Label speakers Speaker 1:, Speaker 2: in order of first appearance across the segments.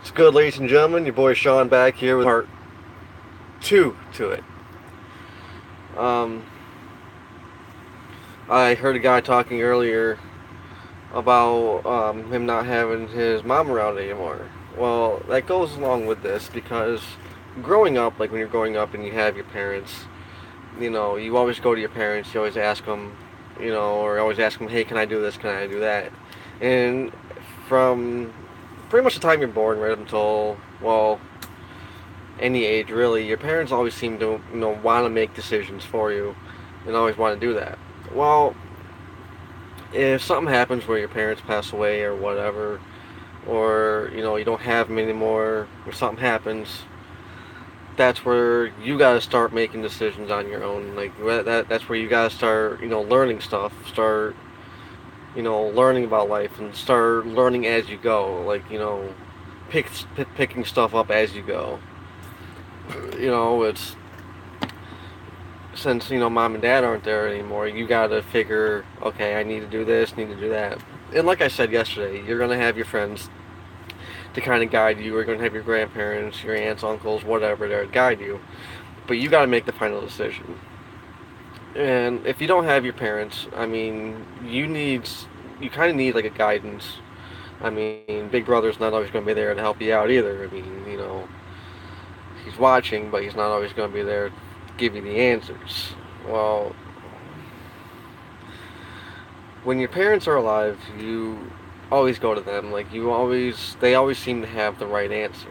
Speaker 1: It's good, ladies and gentlemen. Your boy Sean back here with part two to it. Um, I heard a guy talking earlier about him not having his mom around anymore. Well, that goes along with this because growing up, like when you're growing up and you have your parents, you always go to your parents, you always ask them, or always ask them, hey, can I do this? Can I do that? And from pretty much the time you're born right up until, well, any age really, your parents always seem to want to make decisions for you, and always want to do that. Well, if something happens where your parents pass away or whatever, or you don't have them anymore, or something happens, that's where you got to start making decisions on your own. Like that's where you got to start learning stuff, start learning about life, and start learning as you go. Like picking stuff up as you go. It's since mom and dad aren't there anymore, you gotta figure, okay, I need to do this, need to do that. And like I said yesterday, you're gonna have your friends to kind of guide you. You're gonna have your grandparents, your aunts, uncles, whatever, there to guide you. But you gotta make the final decision. And if you don't have your parents, I mean, you kind of need like a guidance. I mean, Big Brother's not always gonna be there to help you out either. I mean, he's watching, but he's not always gonna be there give you the answers. Well, when your parents are alive, you always go to them. Like they always seem to have the right answer.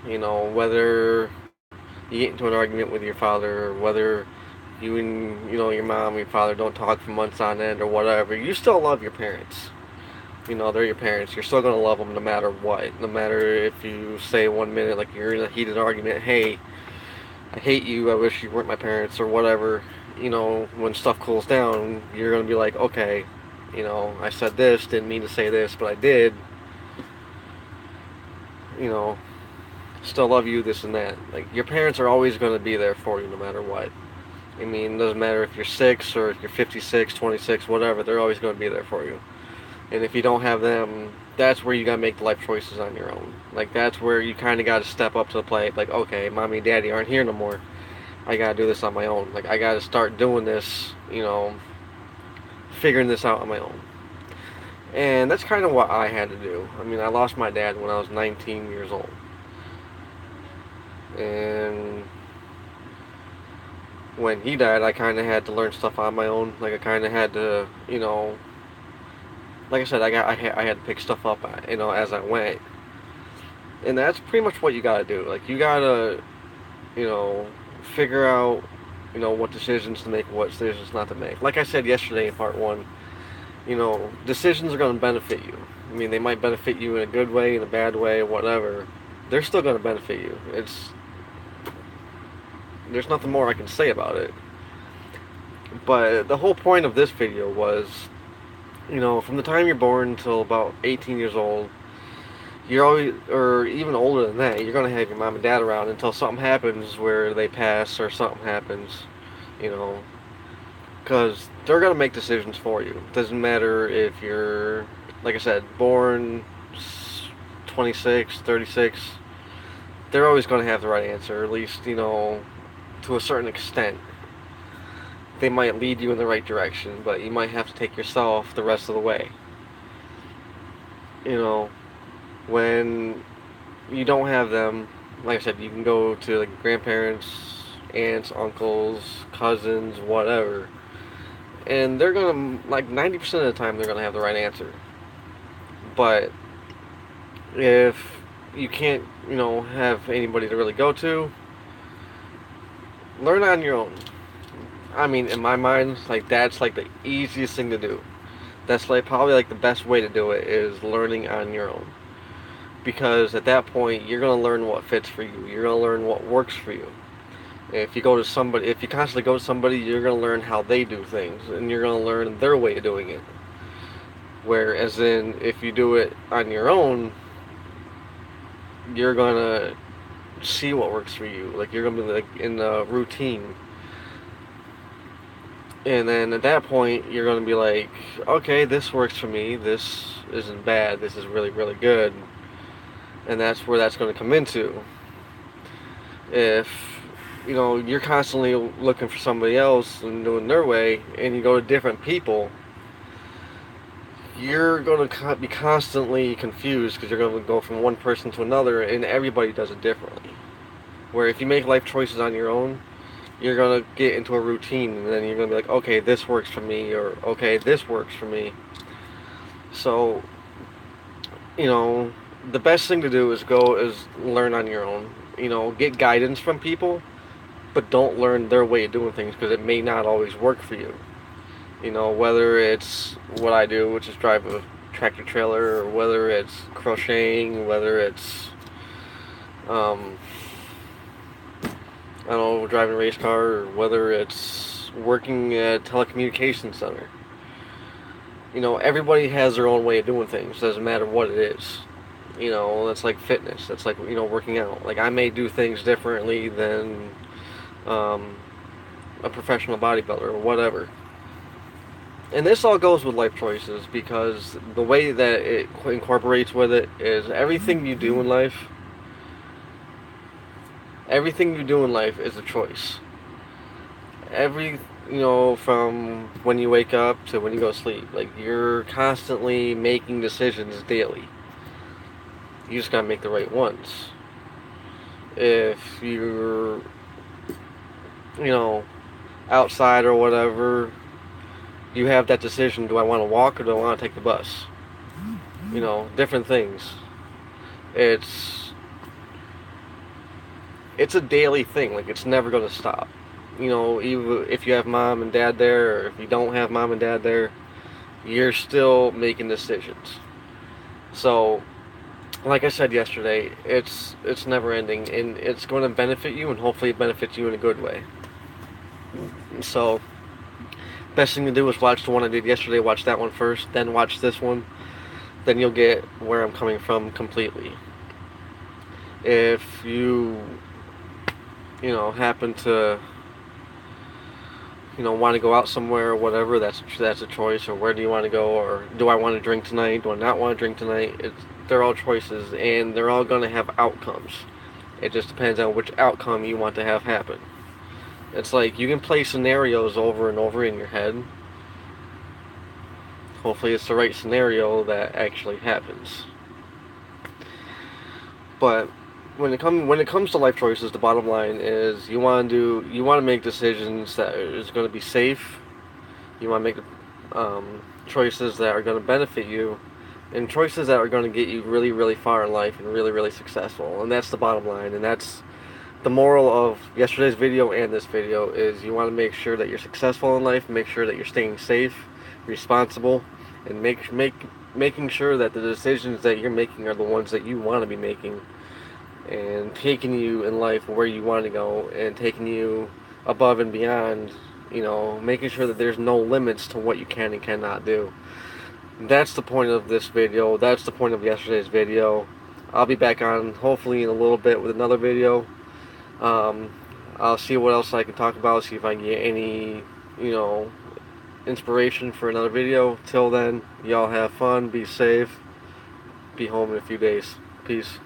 Speaker 1: Whether you get into an argument with your father, or whether you and your mom and your father don't talk for months on end or whatever, you still love your parents. They're your parents. You're still gonna love them no matter what. No matter if you say 1 minute, like you're in a heated argument, hey, I hate you, I wish you weren't my parents, or whatever. When stuff cools down, you're going to be like, okay, I said this, didn't mean to say this, but I did. You know, Still love you, this and that. Like, your parents are always going to be there for you no matter what. I mean, it doesn't matter if you're 6 or if you're 56, 26, whatever, they're always going to be there for you. And if you don't have them, that's where you got to make the life choices on your own. Like, that's where you kind of got to step up to the plate. Like, okay, mommy and daddy aren't here no more. I got to do this on my own. Like, I got to start doing this, figuring this out on my own. And that's kind of what I had to do. I mean, I lost my dad when I was 19 years old. And when he died, I kind of had to learn stuff on my own. Like, I kind of had to, like I said, I had to pick stuff up, as I went. And that's pretty much what you gotta do. Like, you gotta, figure out, what decisions to make, what decisions not to make. Like I said yesterday in part one, decisions are gonna benefit you. I mean, they might benefit you in a good way, in a bad way, whatever. They're still gonna benefit you. There's nothing more I can say about it. But the whole point of this video was, from the time you're born until about 18 years old, you're always, or even older than that, you're going to have your mom and dad around until something happens where they pass or something happens, you know, because they're going to make decisions for you. It doesn't matter if you're, like I said, born 26, 36, they're always going to have the right answer, at least, to a certain extent. They might lead you in the right direction, but you might have to take yourself the rest of the way. When you don't have them, like I said, you can go to like grandparents, aunts, uncles, cousins, whatever, and they're gonna, like 90% of the time, they're gonna have the right answer. But if you can't, have anybody to really go to, learn on your own. I mean, in my mind, like that's like the easiest thing to do. That's like probably like the best way to do it is learning on your own. Because at that point, you're gonna learn what fits for you. You're gonna learn what works for you. If you constantly go to somebody, you're gonna learn how they do things, and you're gonna learn their way of doing it. Whereas in, if you do it on your own, you're gonna see what works for you. Like you're gonna be like in the routine. And then at that point, you're going to be like, okay, this works for me. This isn't bad. This is really, really good. And that's where that's going to come into. If you're constantly looking for somebody else and doing their way, and you go to different people, you're going to be constantly confused because you're going to go from one person to another, and everybody does it differently. Where if you make life choices on your own, you're going to get into a routine, and then you're going to be like, okay, this works for me, or okay, this works for me. So, the best thing to do is learn on your own. Get guidance from people, but don't learn their way of doing things because it may not always work for you. Whether it's what I do, which is drive a tractor trailer, or whether it's crocheting, whether it's, I don't know, driving a race car, or whether it's working at a telecommunications center. Everybody has their own way of doing things. Doesn't matter what it is. That's like fitness. That's like, working out. Like, I may do things differently than a professional bodybuilder or whatever. And this all goes with life choices because the way that it incorporates with it is everything you do in life is a choice. From when you wake up to when you go to sleep, like, you're constantly making decisions daily. You just gotta make the right ones. If you're, outside or whatever, you have that decision, do I want to walk or do I want to take the bus? Different things. It's a daily thing. Like, it's never going to stop. Even if you have mom and dad there, or if you don't have mom and dad there, you're still making decisions. So, like I said yesterday, it's never ending, and it's going to benefit you, and hopefully it benefits you in a good way. So, best thing to do is watch the one I did yesterday, watch that one first, then watch this one. Then you'll get where I'm coming from completely. If you happen to want to go out somewhere or whatever, that's a choice. Or where do you want to go? Or do I want to drink tonight? Do I not want to drink tonight? They're all choices, and they're all going to have outcomes. It just depends on which outcome you want to have happen. It's like you can play scenarios over and over in your head. Hopefully it's the right scenario that actually happens. But when it comes to life choices, the bottom line is you want to make decisions that is going to be safe. You want to make choices that are going to benefit you, and choices that are going to get you really, really far in life and really, really successful. And that's the bottom line, and that's the moral of yesterday's video and this video is you want to make sure that you're successful in life, make sure that you're staying safe, responsible, and making sure that the decisions that you're making are the ones that you want to be making, and taking you in life where you want to go, and taking you above and beyond, making sure that there's no limits to what you can and cannot do. That's the point of this video. That's the point of yesterday's video. I'll be back on hopefully in a little bit with another video. I'll see what else I can talk about, see if I can get any, inspiration for another video. Till then, y'all have fun, be safe, be home in a few days. Peace.